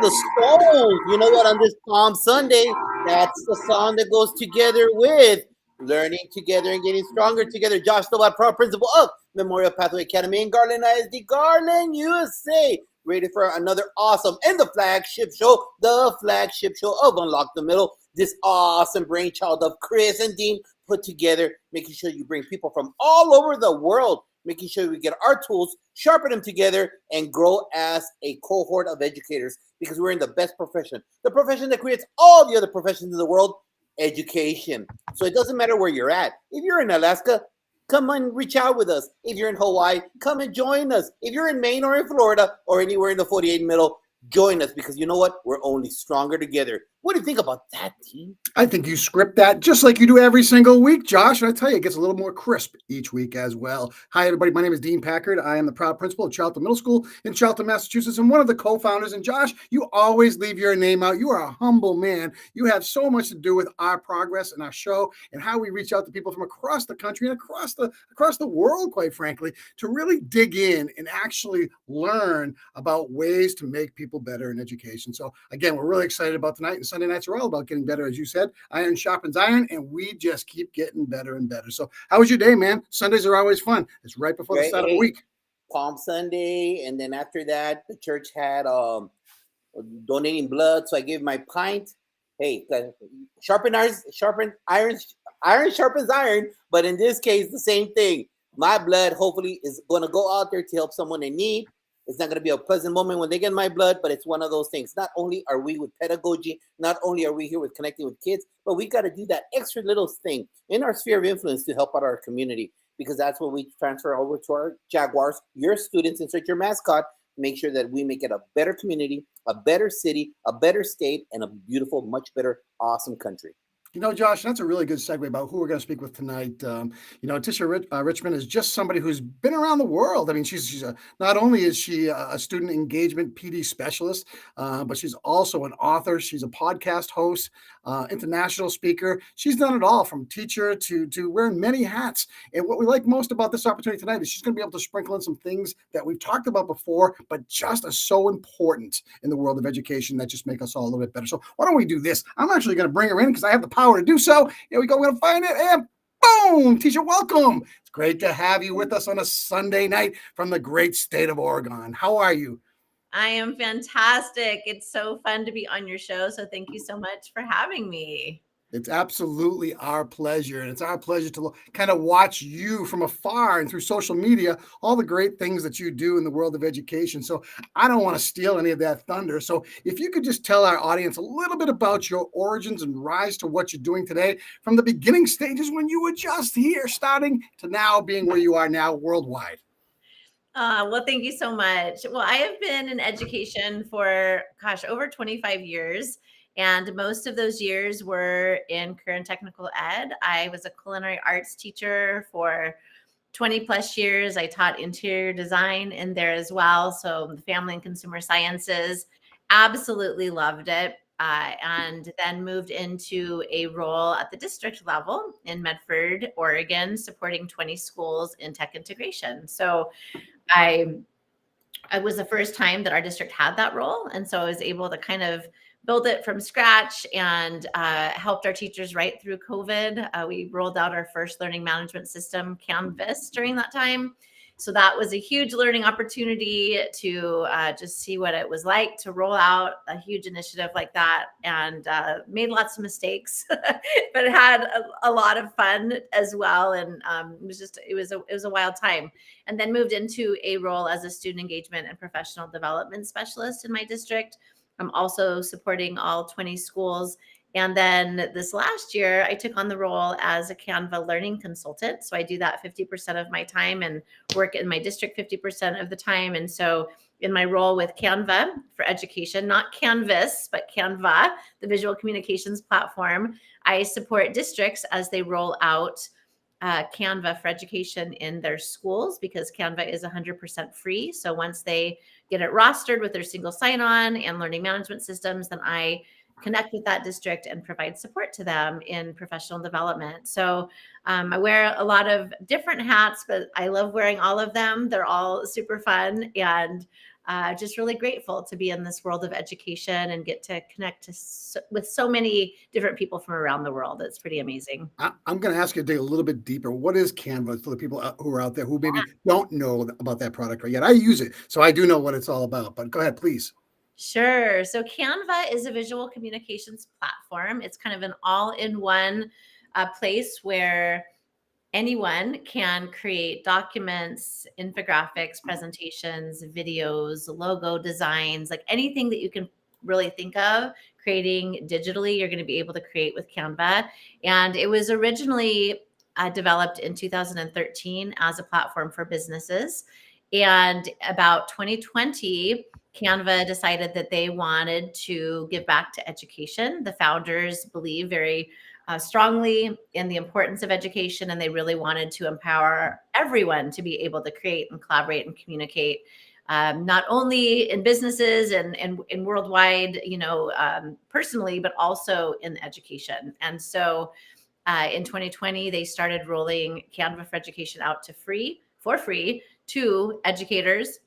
the Stones. You know what? On this Palm Sunday, that's the song that goes together with learning together and getting stronger together. Josh Novat, proud principal of Memorial Pathway Academy in Garland ISD, Garland, USA. Ready for another awesome and the flagship show of Unlock the Middle. This awesome brainchild of Chris and Dean put together, making sure you bring people from all over the world, making sure we get our tools, sharpen them together, and grow as a cohort of educators because we're in the best profession, the profession that creates all the other professions in the world, education. So it doesn't matter where you're at. If you're in Alaska, come and reach out with us. If you're in Hawaii, come and join us. If you're in Maine or in Florida or anywhere in the 48 middle, join us because you know what? We're only stronger together. What do you think about that, team? I think you script that just like you do every single week, Josh. And I tell you, it gets a little more crisp each week as well. Hi, everybody. My name is Dean Packard. I am the proud principal of Charlton Middle School in Charlton, Massachusetts, and one of the co-founders. And Josh, you always leave your name out. You are a humble man. You have so much to do with our progress and our show and how we reach out to people from across the country and across the world, quite frankly, to really dig in and actually learn about ways to make people better in education. So again, we're really excited about tonight, and Sunday nights are all about getting better, as you said. Iron sharpens iron, and we just keep getting better and better. So how was your day, man? Sundays are always fun. It's right before the start of the week. Palm Sunday, and then after that, the church had donating blood, so I gave my pint. Hey, sharpen iron sharpens iron, but in this case, the same thing. My blood hopefully is going to go out there to help someone in need. It's not going to be a pleasant moment when they get my blood, but it's one of those things. Not only are we with pedagogy, not only are we here with connecting with kids, but we got to do that extra little thing in our sphere of influence to help out our community, because that's what we transfer over to our Jaguars, your students, insert your mascot, make sure that we make it a better community, a better city, a better state, and a beautiful, much better, awesome country. You know, Josh, that's a really good segue about who we're going to speak with tonight. Tisha Richmond is just somebody who's been around the world. I mean, not only is she a student engagement PD specialist, but she's also an author. She's a podcast host, international speaker. She's done it all, from teacher to wearing many hats. And what we like most about this opportunity tonight is she's going to be able to sprinkle in some things that we've talked about before, but just are so important in the world of education that just make us all a little bit better. So why don't we do this? I'm actually going to bring her in because I have the power to do so. Here we go. We're going to find it. And boom, Tisha, welcome. It's great to have you with us on a Sunday night from the great state of Oregon. How are you? I am fantastic. It's so fun to be on your show. So thank you so much for having me. It's absolutely our pleasure. And it's our pleasure to kind of watch you from afar and through social media, all the great things that you do in the world of education. So I don't want to steal any of that thunder. So if you could just tell our audience a little bit about your origins and rise to what you're doing today, from the beginning stages when you were just here starting to now being where you are now worldwide. Well, thank you so much. Well, I have been in education for, over 25 years. And most of those years were in career and technical ed. I was a culinary arts teacher for 20 plus years. I taught interior design in there as well. So the family and consumer sciences, absolutely loved it. And then moved into a role at the district level in Medford, Oregon, supporting 20 schools in tech integration. So I was the first time that our district had that role. And so I was able to kind of build it from scratch and helped our teachers right through COVID. We rolled out our first learning management system, Canvas, during that time. So that was a huge learning opportunity to just see what it was like to roll out a huge initiative like that, and made lots of mistakes, but had a lot of fun as well. And it was a wild time. And then moved into a role as a student engagement and professional development specialist in my district. I'm also supporting all 20 schools. And then this last year, I took on the role as a Canva learning consultant. So I do that 50% of my time and work in my district 50% of the time. And so in my role with Canva for education, not Canvas, but Canva, the visual communications platform, I support districts as they roll out Canva for education in their schools, because Canva is 100% free. So once they get it rostered with their single sign-on and learning management systems, then I connect with that district and provide support to them in professional development. So I wear a lot of different hats, but I love wearing all of them. They're all super fun. And just really grateful to be in this world of education and get to connect with so many different people from around the world. It's pretty amazing. I'm going to ask you to dig a little bit deeper. What is Canva for the people who are out there who maybe don't know about that product right yet? I use it, so I do know what it's all about, but go ahead, please. Sure. So Canva is a visual communications platform. It's kind of an all-in-one place where anyone can create documents, infographics, presentations, videos, logo designs, like anything that you can really think of creating digitally, you're going to be able to create with Canva. And it was originally developed in 2013 as a platform for businesses. And about 2020, Canva decided that they wanted to give back to education. The founders believe very strongly in the importance of education, and they really wanted to empower everyone to be able to create and collaborate and communicate, not only in businesses and worldwide, personally, but also in education. And so in 2020, they started rolling Canva for Education out for free to educators.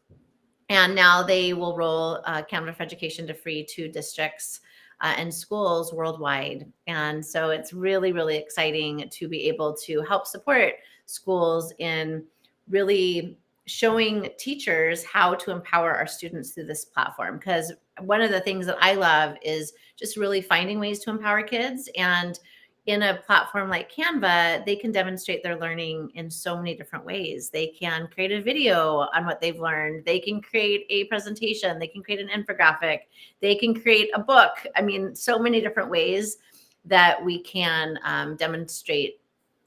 And now they will roll Canva for Education to free to districts and schools worldwide. And so it's really, really exciting to be able to help support schools in really showing teachers how to empower our students through this platform. Because one of the things that I love is just really finding ways to empower kids. And in a platform like Canva, they can demonstrate their learning in so many different ways. They can create a video on what they've learned. They can create a presentation. They can create an infographic. They can create a book. I mean, so many different ways that we can demonstrate,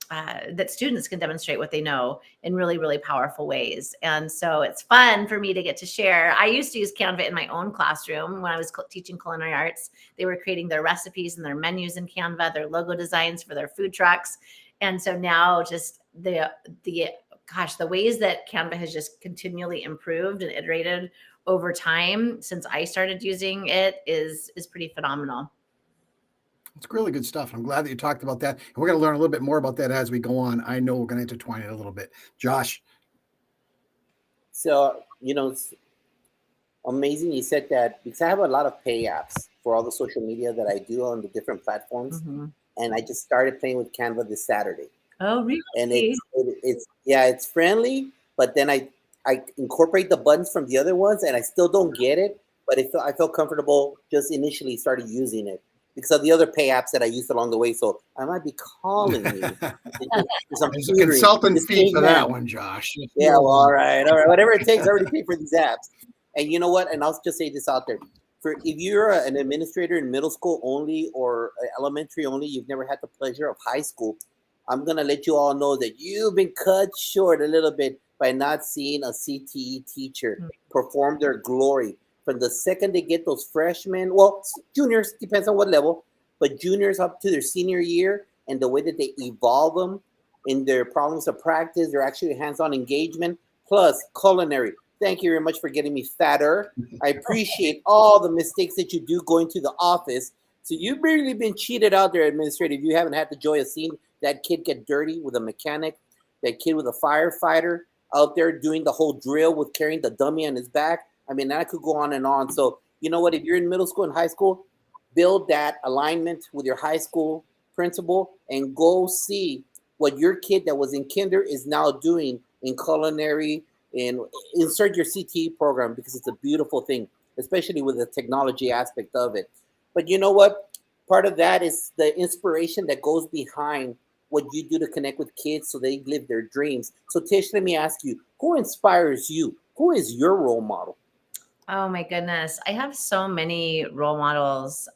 that students can demonstrate what they know in really, really powerful ways. And so it's fun for me to get to share. I used to use Canva in my own classroom when I was teaching culinary arts. They were creating their recipes and their menus in Canva, their logo designs for their food trucks. And so now just the ways that Canva has just continually improved and iterated over time since I started using it is pretty phenomenal. It's really good stuff. I'm glad that you talked about that. And we're going to learn a little bit more about that as we go on. I know we're going to intertwine it a little bit. Josh. So, it's amazing you said that, because I have a lot of pay apps for all the social media that I do on the different platforms. Mm-hmm. And I just started playing with Canva this Saturday. Oh, really? And it's friendly, but then I incorporate the buttons from the other ones, and I still don't get it. But I felt comfortable just initially started using it because of the other pay apps that I used along the way. So I might be calling you. There's a consultant fee for that one, Josh. Yeah, well, all right. Whatever it takes, I already pay for these apps. And you know what? And I'll just say this out there. If you're an administrator in middle school only or elementary only, you've never had the pleasure of high school, I'm going to let you all know that you've been cut short a little bit by not seeing a CTE teacher perform their glory. From the second they get those freshmen, well, juniors, depends on what level, but juniors up to their senior year, and the way that they evolve them in their problems of practice, their actually hands-on engagement, plus culinary. Thank you very much for getting me fatter. I appreciate all the mistakes that you do going to the office. So you've really been cheated out there, administrative. You haven't had the joy of seeing that kid get dirty with a mechanic, that kid with a firefighter out there doing the whole drill with carrying the dummy on his back. I mean, I could go on and on. So you know what? If you're in middle school and high school, build that alignment with your high school principal and go see what your kid that was in kinder is now doing in culinary, and insert your CTE program, because it's a beautiful thing, especially with the technology aspect of it. But you know what? Part of that is the inspiration that goes behind what you do to connect with kids so they live their dreams. So Tish, let me ask you, who inspires you? Who is your role model? Oh my goodness. I have so many role models.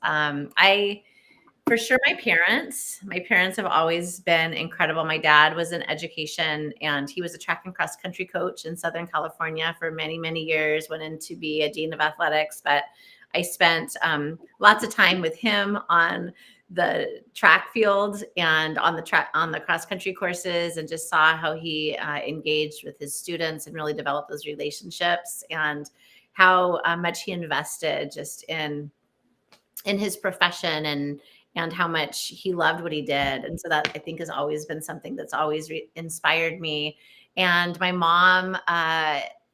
For sure, my parents have always been incredible. My dad was in education, and he was a track and cross country coach in Southern California for many, many years, went in to be a dean of athletics. But I spent lots of time with him on the track field and on the cross country courses, and just saw how he engaged with his students and really developed those relationships, and how much he invested just in his profession, and how much he loved what he did. And so that, I think, has always been something that's always inspired me. And my mom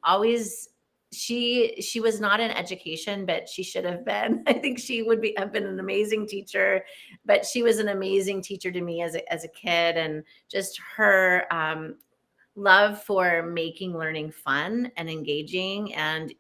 always she was not in education, but she should have been. I think she would have been an amazing teacher, but she was an amazing teacher to me as a kid, and just her love for making learning fun and engaging. And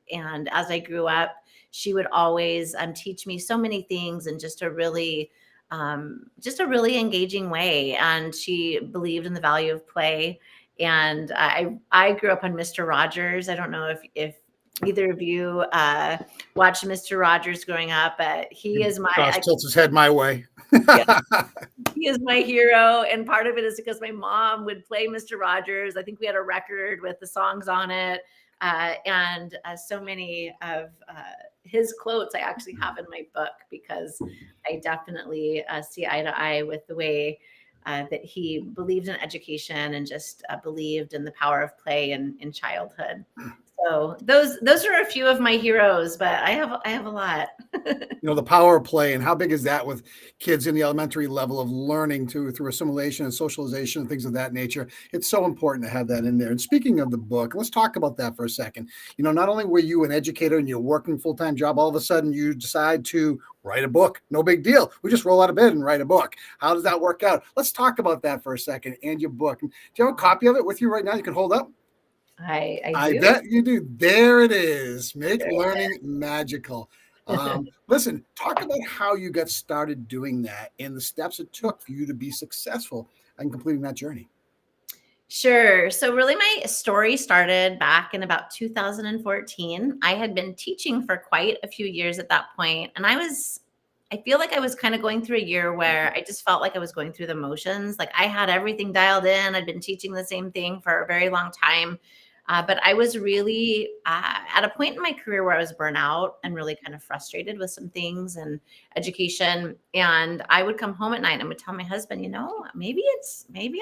as I grew up, she would always teach me so many things in just a really engaging way. And she believed in the value of play. And I grew up on Mr. Rogers. I don't know if either of you watched Mr. Rogers growing up, but he is Josh tilts his head my way. yeah, he is my hero. And part of it is because my mom would play Mr. Rogers. I think we had a record with the songs on it. And so many of his quotes I actually have in my book, because I definitely see eye to eye with the way that he believed in education and just believed in the power of play in childhood. So those are a few of my heroes, but I have a lot. The power of play, and how big is that with kids in the elementary level of learning through assimilation and socialization and things of that nature. It's so important to have that in there. And speaking of the book, let's talk about that for a second. Not only were you an educator and you're working full-time job, all of a sudden you decide to write a book. No big deal. We just roll out of bed and write a book. How does that work out? Let's talk about that for a second, and your book. Do you have a copy of it with you right now you can hold up? I do. Bet you do. There it is. Make learning magical. Listen, talk about how you got started doing that and the steps it took for you to be successful in completing that journey. Sure. So really my story started back in about 2014. I had been teaching for quite a few years at that point, and I feel like I was kind of going through a year where I just felt like I was going through the motions. Like I had everything dialed in. I'd been teaching the same thing for a very long time. But I was really at a point in my career where I was burnt out and really kind of frustrated with some things and education. And I would come home at night and would tell my husband, maybe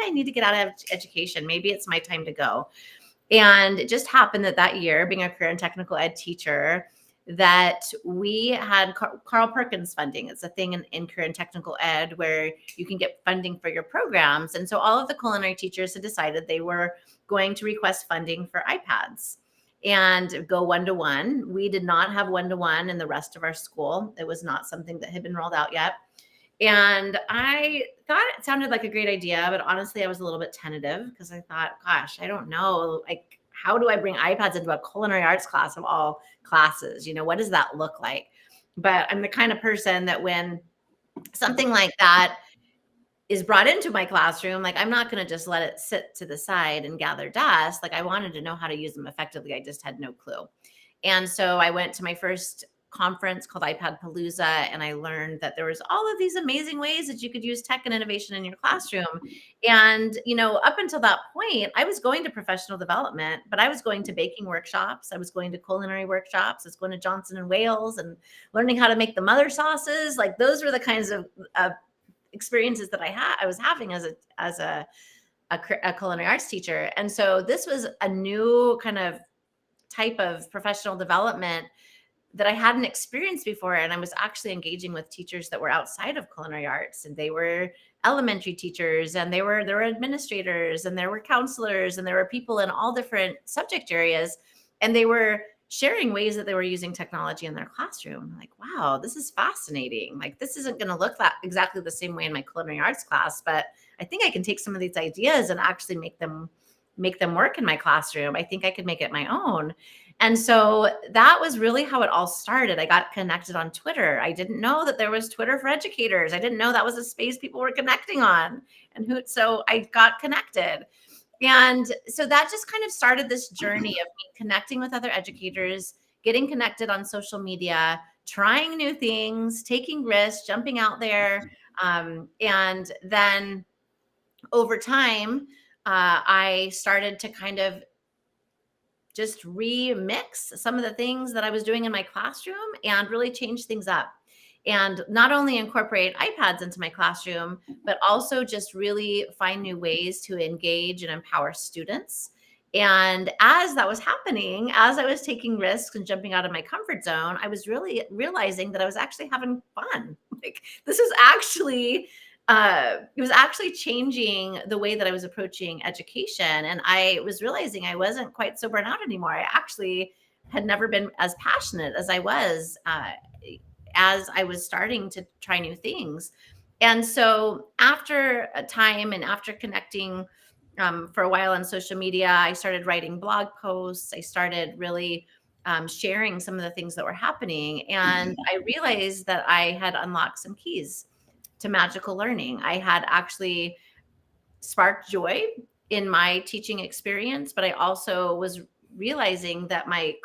I need to get out of education. Maybe it's my time to go. And it just happened that year, being a career and technical ed teacher, that we had Carl Perkins funding. It's a thing in career and technical ed where you can get funding for your programs. And so all of the culinary teachers had decided they were going to request funding for iPads and go one-to-one. We did not have one-to-one in the rest of our school. It was not something that had been rolled out yet. And I thought it sounded like a great idea, but honestly, I was a little bit tentative because I thought, gosh, I don't know. Like, how do I bring iPads into a culinary arts class of all classes? What does that look like? But I'm the kind of person that when something like that is brought into my classroom, like I'm not going to just let it sit to the side and gather dust. Like I wanted to know how to use them effectively. I just had no clue. And so I went to my first conference called iPad Palooza, and I learned that there was all of these amazing ways that you could use tech and innovation in your classroom. And, up until that point, I was going to professional development, but I was going to baking workshops. I was going to culinary workshops. I was going to Johnson and Wales and learning how to make the mother sauces. Like those were the kinds of experiences that I was having as a culinary arts teacher. And so this was a new kind of type of professional development that I hadn't experienced before. And I was actually engaging with teachers that were outside of culinary arts, and they were elementary teachers, and there were administrators, and there were counselors, and there were people in all different subject areas. And they were sharing ways that they were using technology in their classroom. I'm like, wow, this is fascinating. Like, this isn't going to look exactly the same way in my culinary arts class, but I think I can take some of these ideas and actually make them work in my classroom. I think I could make it my own. And so that was really how it all started. I got connected on Twitter. I didn't know that there was Twitter for educators. I didn't know that was a space people were connecting on. So I got connected. And so that just kind of started this journey of me connecting with other educators, getting connected on social media, trying new things, taking risks, jumping out there. And then over time, I started to kind of just remix some of the things that I was doing in my classroom and really change things up. And not only incorporate iPads into my classroom, but also just really find new ways to engage and empower students. And as that was happening, as I was taking risks and jumping out of my comfort zone, I was really realizing that I was actually having fun. Like this is actually it was actually changing the way that I was approaching education. And I was realizing I wasn't quite so burnt out anymore. I actually had never been as passionate as I was as I was starting to try new things. And so after a time and after connecting for a while on social media, I started writing blog posts. I started really sharing some of the things that were happening. And I realized that I had unlocked some keys to magical learning. I had actually sparked joy in my teaching experience, but I also was realizing that my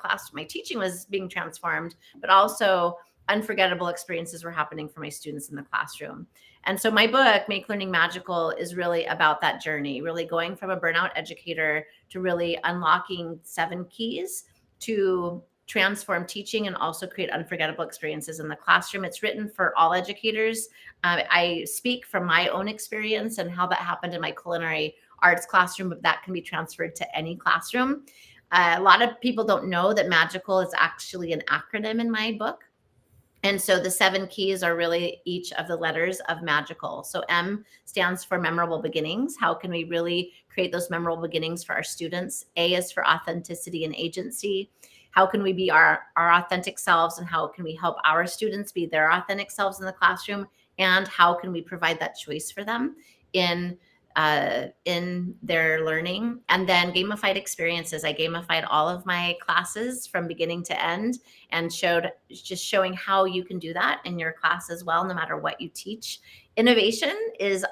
teaching was being transformed, but also unforgettable experiences were happening for my students in the classroom. And so my book, Make Learning Magical, is really about that journey, really going from a burnout educator to really unlocking 7 keys to transform teaching and also create unforgettable experiences in the classroom. It's written for all educators. I speak from my own experience and how that happened in my culinary arts classroom, but that can be transferred to any classroom. A lot of people don't know that magical is actually an acronym in my book. And so the 7 keys are really each of the letters of magical. So M stands for memorable beginnings. How can we really create those memorable beginnings for our students? A is for authenticity and agency. How can we be our authentic selves, and how can we help our students be their authentic selves in the classroom? And how can we provide that choice for them in their learning? And then gamified experiences. I gamified all of my classes from beginning to end and showing how you can do that in your class as well, no matter what you teach. Innovation is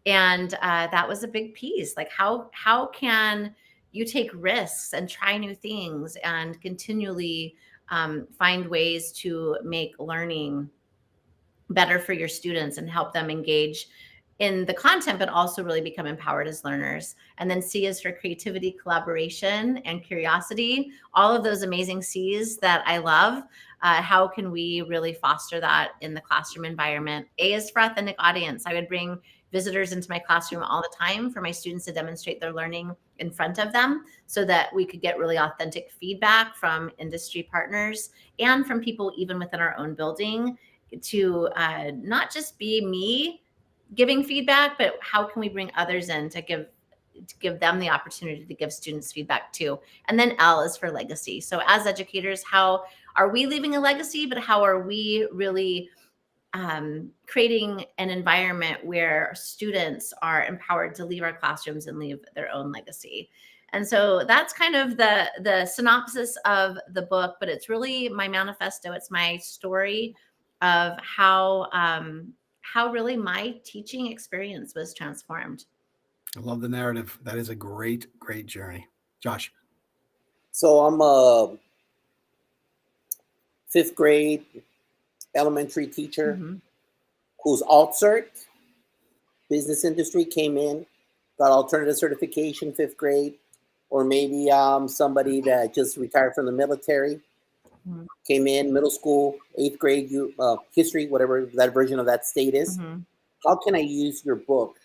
and that was a big piece. Like how can you take risks and try new things and continually find ways to make learning better for your students and help them engage in the content, but also really become empowered as learners. And then C is for creativity, collaboration, and curiosity. All of those amazing C's that I love. How can we really foster that in the classroom environment? A is for authentic audience. I would bring visitors into my classroom all the time for my students to demonstrate their learning in front of them so that we could get really authentic feedback from industry partners and from people even within our own building, to not just be me giving feedback, but how can we bring others in to give them the opportunity to give students feedback too. And then L is for legacy. So as educators, how are we leaving a legacy, but how are we really creating an environment where students are empowered to leave our classrooms and leave their own legacy? And so that's kind of the synopsis of the book, but it's really my manifesto. It's my story of how really my teaching experience was transformed. I love the narrative. That is a great journey. Josh. So I'm a 5th grade elementary teacher who's alt cert, business industry, came in, got alternative certification 5th grade, or maybe somebody that just retired from the military, came in middle school, 8th grade, history, whatever that version of that state is. How can I use your book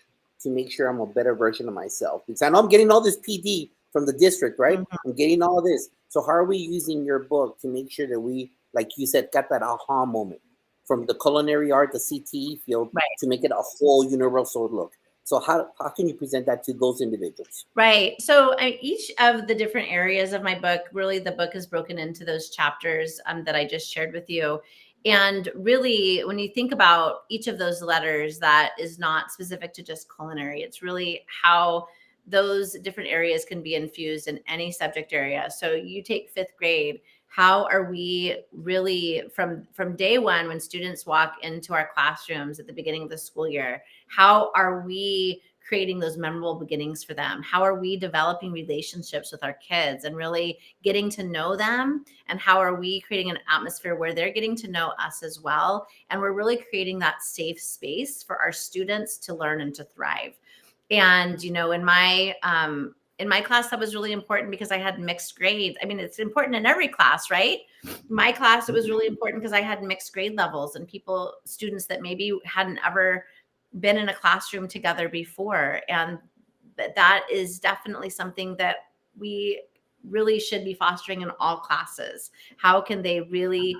to make sure I'm a better version of myself? Because I know I'm getting all this PD from the district, right? I'm getting all of this. So how are we using your book to make sure that we, like you said, got that aha moment from the culinary art, the CTE field, to make it a whole universal look? So how can you present that to those individuals? Right. So each of the different areas of my book, really the book is broken into those chapters that I just shared with you. And really, when you think about each of those letters, that is not specific to just culinary. It's really how those different areas can be infused in any subject area. So you take 5th grade. How are we really from day one, when students walk into our classrooms at the beginning of the school year, how are we creating those memorable beginnings for them? How are we developing relationships with our kids and really getting to know them? And how are we creating an atmosphere where they're getting to know us as well? And we're really creating that safe space for our students to learn and to thrive. And, you know, in my class, that was really important because I had mixed grades. I mean, it's important in every class, right? My class, it was really important because I had mixed grade levels and students that maybe hadn't ever been in a classroom together before. And that is definitely something that we really should be fostering in all classes. How can they really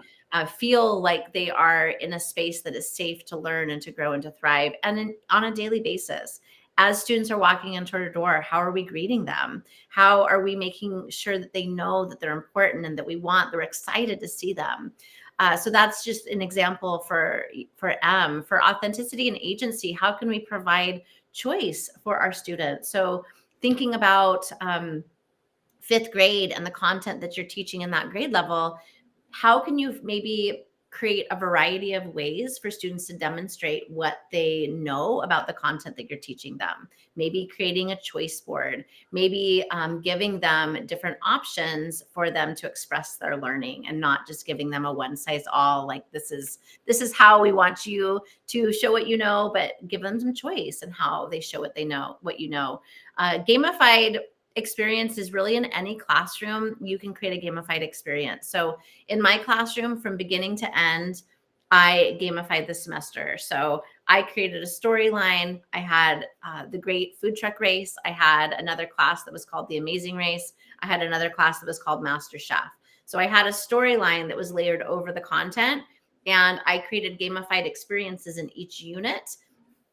feel like they are in a space that is safe to learn and to grow and to thrive, and on a daily basis? as students are walking into our door, how are we greeting them? How are we making sure that they know that they're important and that they're excited to see them? So that's just an example for M. For authenticity and agency, how can we provide choice for our students? So thinking about fifth grade and the content that you're teaching in that grade level, how can you maybe create a variety of ways for students to demonstrate what they know about the content that you're teaching them? Maybe creating a choice board, maybe giving them different options for them to express their learning, and not just giving them a one size all, like this is how we want you to show what you know, but give them some choice in how they show what they know, what you know. Gamified experience is really in any classroom. You can create a gamified experience. So in my classroom, from beginning to end, I gamified the semester. So I created a storyline. I had the great food truck race. I had another class that was called the amazing race. I had another class that was called Master Chef. So I had a storyline that was layered over the content, and I created gamified experiences in each unit,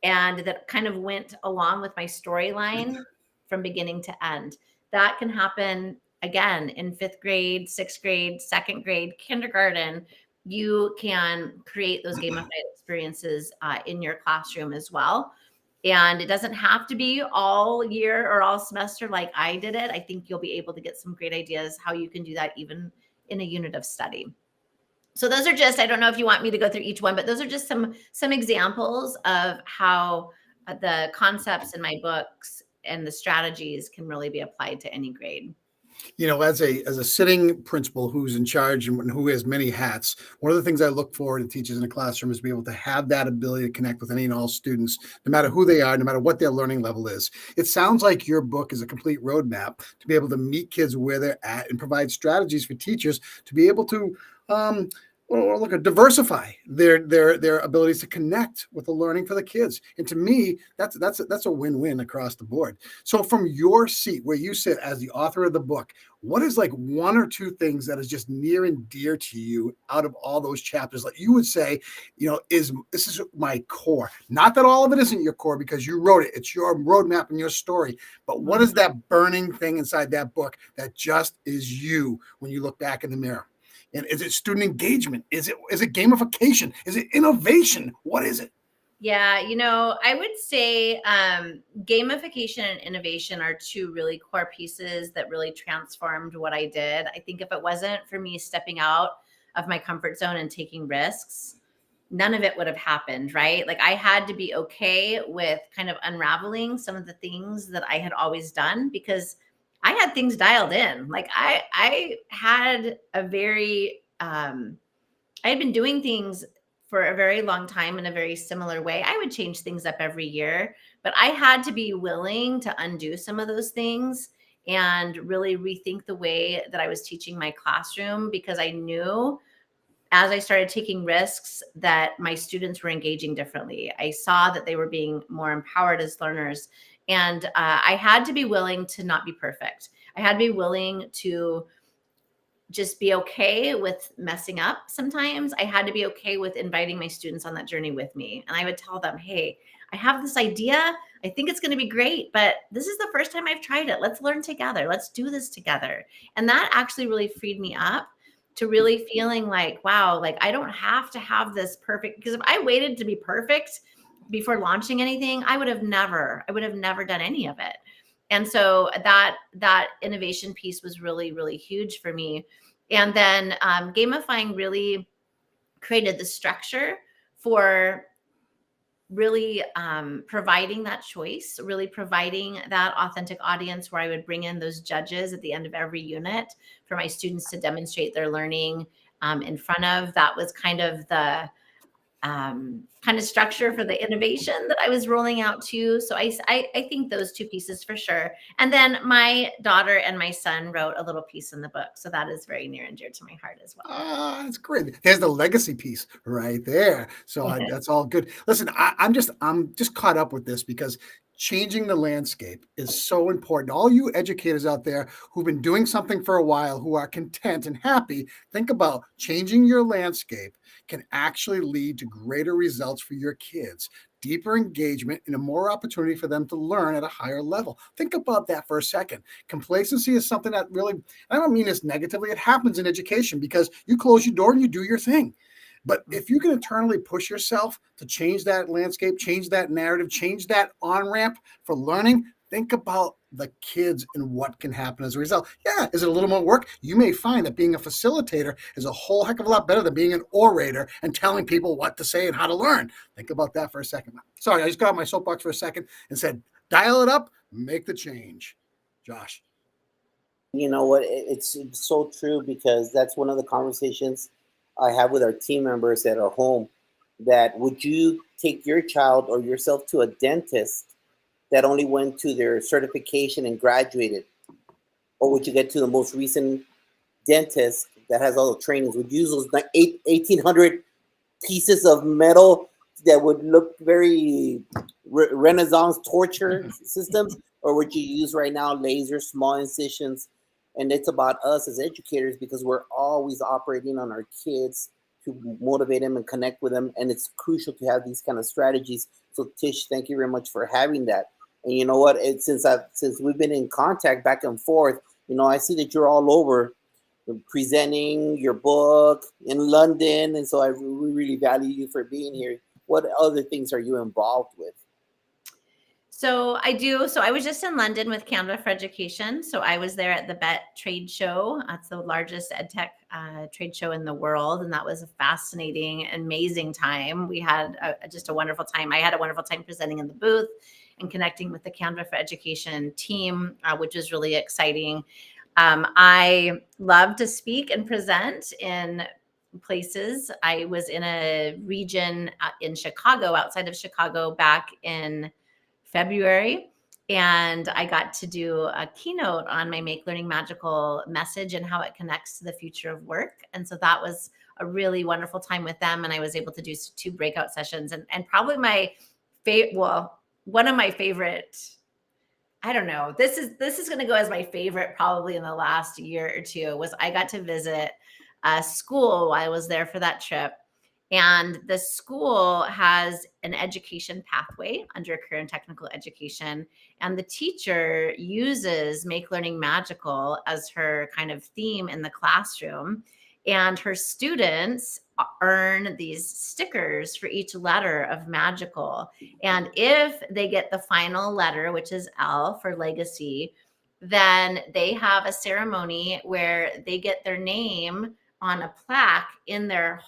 and that kind of went along with my storyline from beginning to end. That can happen again in fifth grade, sixth grade, second grade, kindergarten. You can create those gamified experiences in your classroom as well. And it doesn't have to be all year or all semester like I did it. I think you'll be able to get some great ideas how you can do that even in a unit of study. So those are just, I don't know if you want me to go through each one, but those are just some examples of how the concepts in my books and the strategies can really be applied to any grade. You know, as a sitting principal who's in charge and who has many hats, one of the things I look for to teachers in a classroom is to be able to have that ability to connect with any and all students, no matter who they are, no matter what their learning level is. It sounds like your book is a complete roadmap to be able to meet kids where they're at and provide strategies for teachers to be able to diversify their abilities to connect with the learning for the kids. And to me, that's a win-win across the board. So from your seat where you sit as the author of the book, what is like one or two things that is just near and dear to you out of all those chapters? Like you would say, this is my core. Not that all of it isn't your core because you wrote it. It's your roadmap and your story. But what is that burning thing inside that book that just is you when you look back in the mirror? And is it student engagement? Is it gamification? Is it innovation? What is it? Yeah, I would say gamification and innovation are two really core pieces that really transformed what I did. I think if it wasn't for me stepping out of my comfort zone and taking risks, none of it would have happened, right? Like I had to be okay with kind of unraveling some of the things that I had always done, because I had things dialed in. Like I had a very, I had been doing things for a very long time in a very similar way. I would change things up every year, but I had to be willing to undo some of those things and really rethink the way that I was teaching my classroom, because I knew as I started taking risks that my students were engaging differently. I saw that they were being more empowered as learners. And I had to be willing to not be perfect. I had to be willing to just be okay with messing up sometimes. I had to be okay with inviting my students on that journey with me. And I would tell them, hey, I have this idea. I think it's going to be great, but this is the first time I've tried it. Let's learn together. Let's do this together. And that actually really freed me up to really feeling like, wow, like I don't have to have this perfect, because if I waited to be perfect before launching anything, I would have never done any of it. And so that innovation piece was really, really huge for me. And then gamifying really created the structure for really providing that choice, really providing that authentic audience where I would bring in those judges at the end of every unit for my students to demonstrate their learning in front of. That was kind of the kind of structure for the innovation that I was rolling out too. So I think those two pieces for sure. And then my daughter and my son wrote a little piece in the book. So that is very near and dear to my heart as well. That's great. There's the legacy piece right there. So that's all good. Listen, I'm just caught up with this because changing the landscape is so important. All you educators out there who've been doing something for a while, who are content and happy, think about changing your landscape can actually lead to greater results for your kids, deeper engagement, and a more opportunity for them to learn at a higher level. Think about that for a second. Complacency is something that really, I don't mean this negatively, it happens in education because you close your door and you do your thing. But if you can internally push yourself to change that landscape, change that narrative, change that on-ramp for learning, think about the kids and what can happen as a result. Yeah, is it a little more work? You may find that being a facilitator is a whole heck of a lot better than being an orator and telling people what to say and how to learn. Think about that for a second. Sorry, I just got my soapbox for a second and said, dial it up, make the change. Josh. You know what? It's so true, because that's one of the conversations I have with our team members at our home. That would you take your child or yourself to a dentist that only went to their certification and graduated? Or would you get to the most recent dentist that has all the trainings? Would you use those 1,800 pieces of metal that would look very Renaissance torture systems? Or would you use right now laser, small incisions? And it's about us as educators, because we're always operating on our kids to motivate them and connect with them. And it's crucial to have these kind of strategies. So Tish, thank you very much for having that. And you know what? Since we've been in contact back and forth, I see that you're all over presenting your book in London. And so we really value you for being here. What other things are you involved with? So I do. So I was just in London with Canada for Education. So I was there at the BET trade show. That's the largest EdTech trade show in the world. And that was a fascinating, amazing time. We had just a wonderful time. I had a wonderful time presenting in the booth and connecting with the Canada for Education team, which is really exciting. I love to speak and present in places. I was in a region in Chicago, outside of Chicago, back in February, and I got to do a keynote on my Make Learning Magical message and how it connects to the future of work. And so that was a really wonderful time with them. And I was able to do 2 breakout sessions, and probably my favorite, one of my favorite, I don't know, this is going to go as my favorite probably in the last year or two, was I got to visit a school while I was there for that trip. And the school has an education pathway under career and technical education. And the teacher uses Make Learning Magical as her kind of theme in the classroom. And her students earn these stickers for each letter of magical. And if they get the final letter, which is L for legacy, then they have a ceremony where they get their name on a plaque in their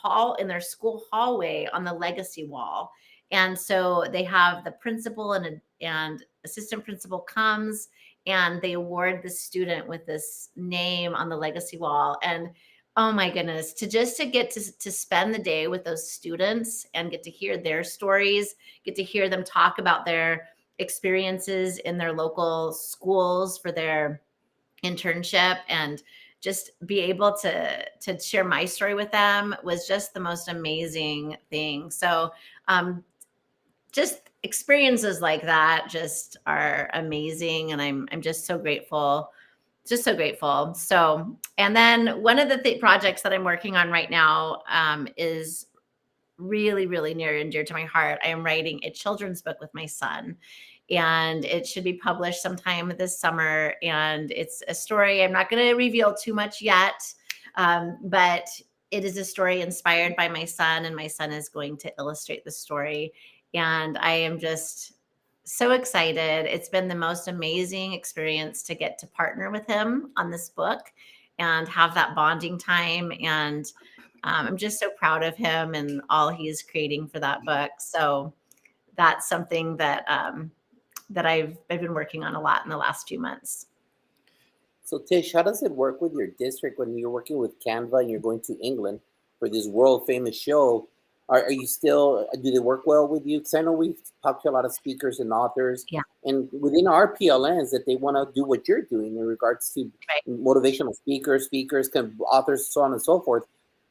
school hallway on the legacy wall. And so they have the principal and assistant principal comes, and they award the student with this name on the legacy wall. And oh my goodness, to get to spend the day with those students and get to hear their stories, get to hear them talk about their experiences in their local schools for their internship, and just be able to share my story with them was just the most amazing thing. So just experiences like that just are amazing. And I'm just so grateful, So, and then one of the projects that I'm working on right now is really, really near and dear to my heart. I am writing a children's book with my son, and it should be published sometime this summer. And it's a story, I'm not going to reveal too much yet, but it is a story inspired by my son, and my son is going to illustrate the story. And I am just so excited. It's been the most amazing experience to get to partner with him on this book and have that bonding time. And I'm just so proud of him and all he's creating for that book. So that's something that that I've been working on a lot in the last few months. So Tish, how does it work with your district when you're working with Canva and you're going to England for this world famous show? Are you still, do they work well with you? Because I know we've talked to a lot of speakers and authors, and within our PLNs that they want to do what you're doing in regards to motivational speakers, authors, so on and so forth.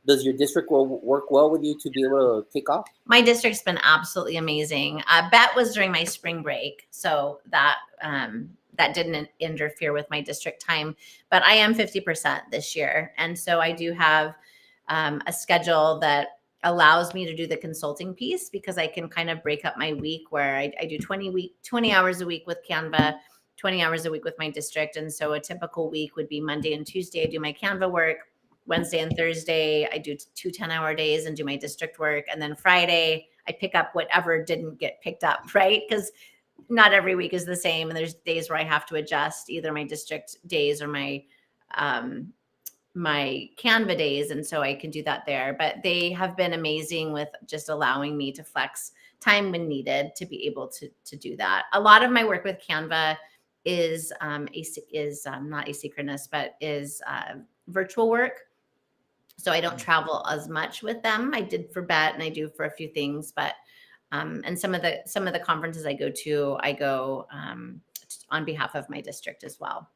Does your district work well with you to be able to take off? My district's been absolutely amazing. Bet was during my spring break, so that didn't interfere with my district time. But I am 50% this year, and so I do have a schedule that allows me to do the consulting piece because I can kind of break up my week where I do 20 hours a week with Canva, 20 hours a week with my district. And so a typical week would be Monday and Tuesday, I do my Canva work. Wednesday and Thursday, I do 2 10-hour days and do my district work. And then Friday, I pick up whatever didn't get picked up, right? Because not every week is the same. And there's days where I have to adjust either my district days or my Canva days. And so I can do that there. But they have been amazing with just allowing me to flex time when needed to be able to do that. A lot of my work with Canva is not asynchronous, but is virtual work. So I don't travel as much with them. I did for Bet and I do for a few things, but and some of the conferences I go on behalf of my district as well.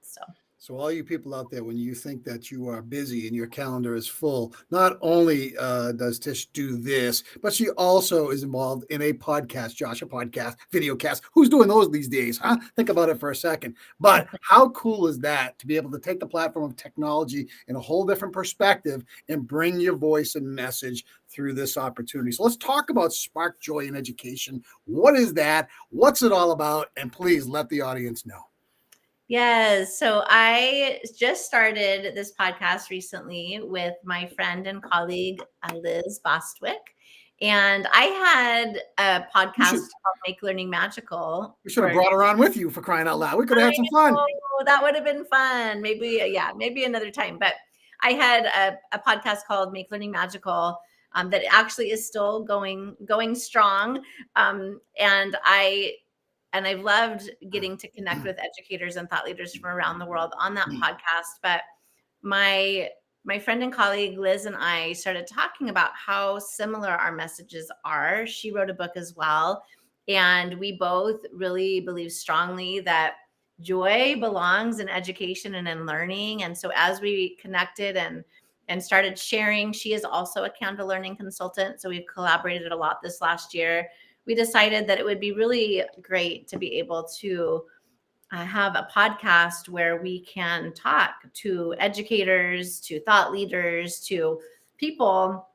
So all you people out there, when you think that you are busy and your calendar is full, not only does Tish do this, but she also is involved in a podcast, Josh, a podcast, video cast. Who's doing those these days, huh? Think about it for a second. But how cool is that to be able to take the platform of technology in a whole different perspective and bring your voice and message through this opportunity? So let's talk about Spark Joy in Education. What is that? What's it all about? And please let the audience know. Yes. So I just started this podcast recently with my friend and colleague, Liz Bostwick. And I had a podcast called Make Learning Magical. You should have brought her on with you, for crying out loud. We could have had some fun. That would have been fun. Maybe another time. But I had a podcast called Make Learning Magical that actually is still going strong. And I've loved getting to connect with educators and thought leaders from around the world on that podcast. But my friend and colleague, Liz, and I started talking about how similar our messages are. She wrote a book as well. And we both really believe strongly that joy belongs in education and in learning. And so as we connected and started sharing, she is also a Canva learning consultant. So we've collaborated a lot this last year. We decided that it would be really great to be able to have a podcast where we can talk to educators, to thought leaders, to people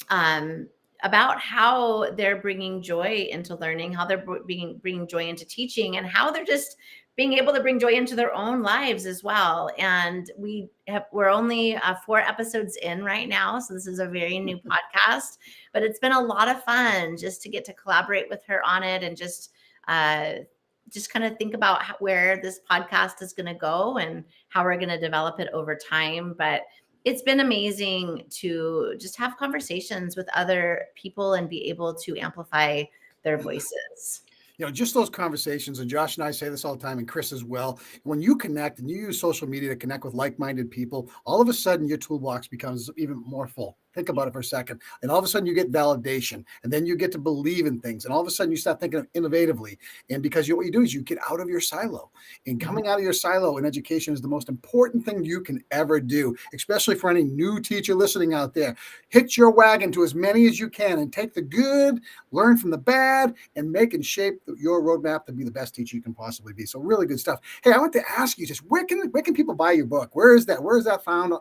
about how they're bringing joy into learning, how they're bringing joy into teaching, and how they're just being able to bring joy into their own lives as well. And we're only 4 episodes in right now. So this is a very new podcast, but it's been a lot of fun just to get to collaborate with her on it and just kind of think about where this podcast is going to go and how we're going to develop it over time. But it's been amazing to just have conversations with other people and be able to amplify their voices. Just those conversations, and Josh and I say this all the time, and Chris as well, when you connect and you use social media to connect with like-minded people, all of a sudden your toolbox becomes even more full. Think about it for a second. And all of a sudden you get validation, and then you get to believe in things. And all of a sudden you start thinking innovatively. And because what you do is you get out of your silo. And coming out of your silo in education is the most important thing you can ever do, especially for any new teacher listening out there. Hitch your wagon to as many as you can and take the good, learn from the bad, and make and shape your roadmap to be the best teacher you can possibly be. So really good stuff. Hey, I want to ask you just where can people buy your book? Where is that? Where is that found?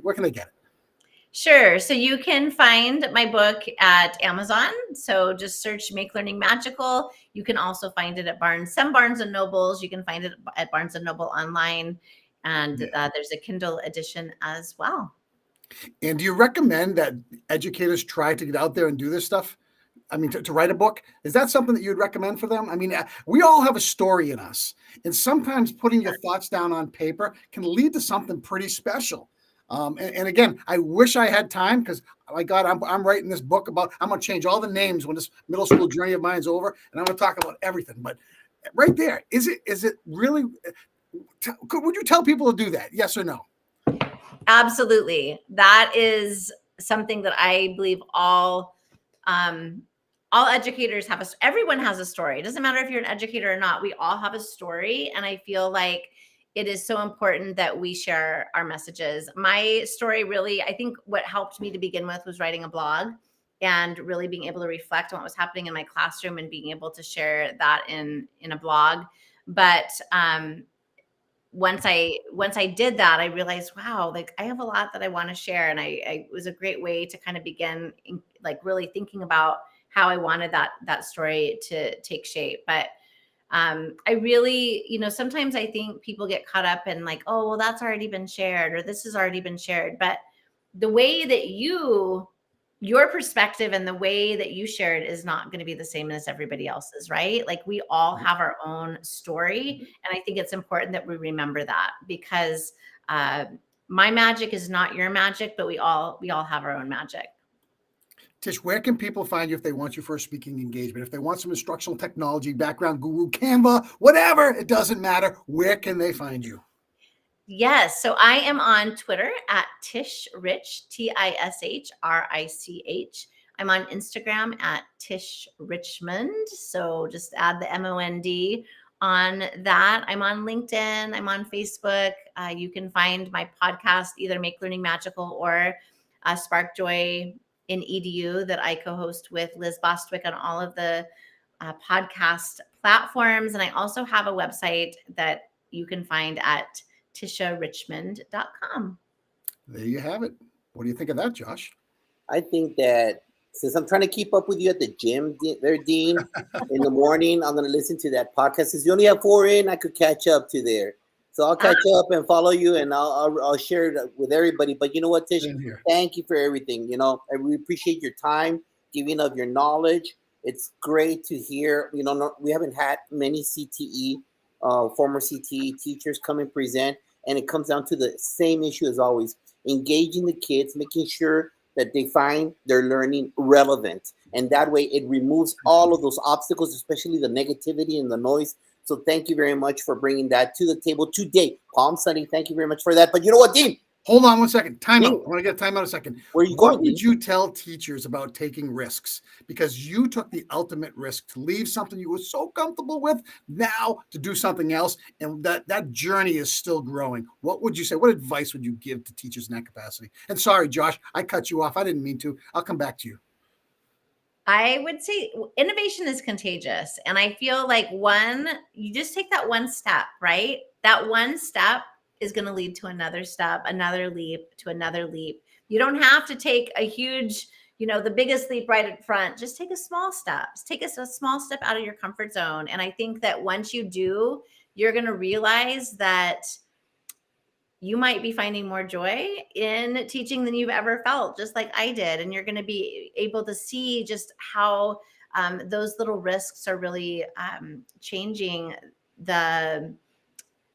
Where can they get it? Sure. So you can find my book at Amazon. So just search Make Learning Magical. You can also find it at some Barnes and Nobles. You can find it at Barnes and Noble online. And there's a Kindle edition as well. And do you recommend that educators try to get out there and do this stuff? I mean, to write a book, is that something that you'd recommend for them? I mean, we all have a story in us. And sometimes putting your thoughts down on paper can lead to something pretty special. And again, I wish I had time because, my God, I'm writing this book I'm going to change all the names when this middle school journey of mine is over, and I'm going to talk about everything. But right there, is it really? Would you tell people to do that? Yes or no? Absolutely. That is something that I believe all educators everyone has a story. It doesn't matter if you're an educator or not. We all have a story, and I feel like it is so important that we share our messages. My story really, I think what helped me to begin with was writing a blog and really being able to reflect on what was happening in my classroom and being able to share that in a blog. But once I did that, I realized, wow, like I have a lot that I want to share. And it was a great way to kind of begin like really thinking about how I wanted that story to take shape. But I really, sometimes I think people get caught up in like, oh, well, that's already been shared or this has already been shared. But the way that your perspective and the way that you share it is not going to be the same as everybody else's, right? Like we all have our own story. And I think it's important that we remember that because my magic is not your magic, but we all have our own magic. Tish, where can people find you if they want you for a speaking engagement? If they want some instructional technology, background guru, Canva, whatever, it doesn't matter. Where can they find you? Yes. So I am on Twitter at Tish Rich, TISHRICH. I'm on Instagram at Tish Richmond. So just add the MOND on that. I'm on LinkedIn. I'm on Facebook. You can find my podcast, either Make Learning Magical or Spark Joy in EDU that I co-host with Liz Bostwick on all of the podcast platforms. And I also have a website that you can find at TishaRichmond.com. There you have it. What do you think of that, Josh? I think that since I'm trying to keep up with you at the gym there, Dean, in the morning, I'm going to listen to that podcast. Since you only have 4 in, I could catch up to there. So I'll catch up and follow you, and I'll share it with everybody. But you know what, Tish? Thank you for everything. I really appreciate your time, giving of your knowledge. It's great to hear. We haven't had many CTE, former CTE teachers come and present, and it comes down to the same issue as always: engaging the kids, making sure that they find their learning relevant, and that way it removes all of those obstacles, especially the negativity and the noise. So thank you very much for bringing that to the table today. Palm Sunday, thank you very much for that. But you know what, Dean? Hold on one second. Time out. I want to get time out a second. Where are you going? What would you tell teachers about taking risks? Because you took the ultimate risk to leave something you were so comfortable with now to do something else. And that journey is still growing. What would you say? What advice would you give to teachers in that capacity? And sorry, Josh, I cut you off. I didn't mean to. I'll come back to you. I would say innovation is contagious. And I feel like you just take that one step, right? That one step is going to lead to another step, another leap, to another leap. You don't have to take a huge, the biggest leap right in front. Just take a small step. Take a small step out of your comfort zone. And I think that once you do, you're going to realize that you might be finding more joy in teaching than you've ever felt, just like I did. And you're going to be able to see just how those little risks are really changing the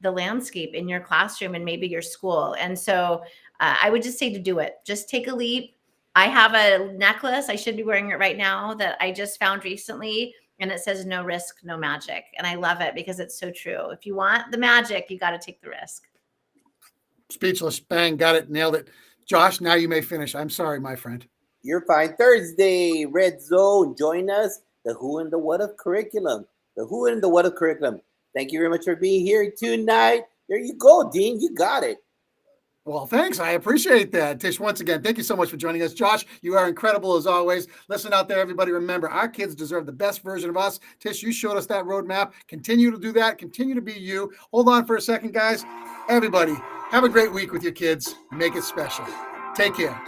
landscape in your classroom and maybe your school. And so I would just say to do it. Just take a leap. I have a necklace. I should be wearing it right now that I just found recently. And it says no risk, no magic. And I love it because it's so true. If you want the magic, you got to take the risk. Speechless. Bang. Got it. Nailed it. Josh, now you may finish. I'm sorry, my friend. You're fine. Thursday, Red Zone. Join us. The who and the what of curriculum. The who and the what of curriculum. Thank you very much for being here tonight. There you go, Dean. You got it. Well, thanks. I appreciate that. Tish, once again, thank you so much for joining us. Josh, you are incredible as always. Listen out there, everybody. Remember, our kids deserve the best version of us. Tish, you showed us that roadmap. Continue to do that. Continue to be you. Hold on for a second, guys. Everybody, have a great week with your kids. Make it special. Take care.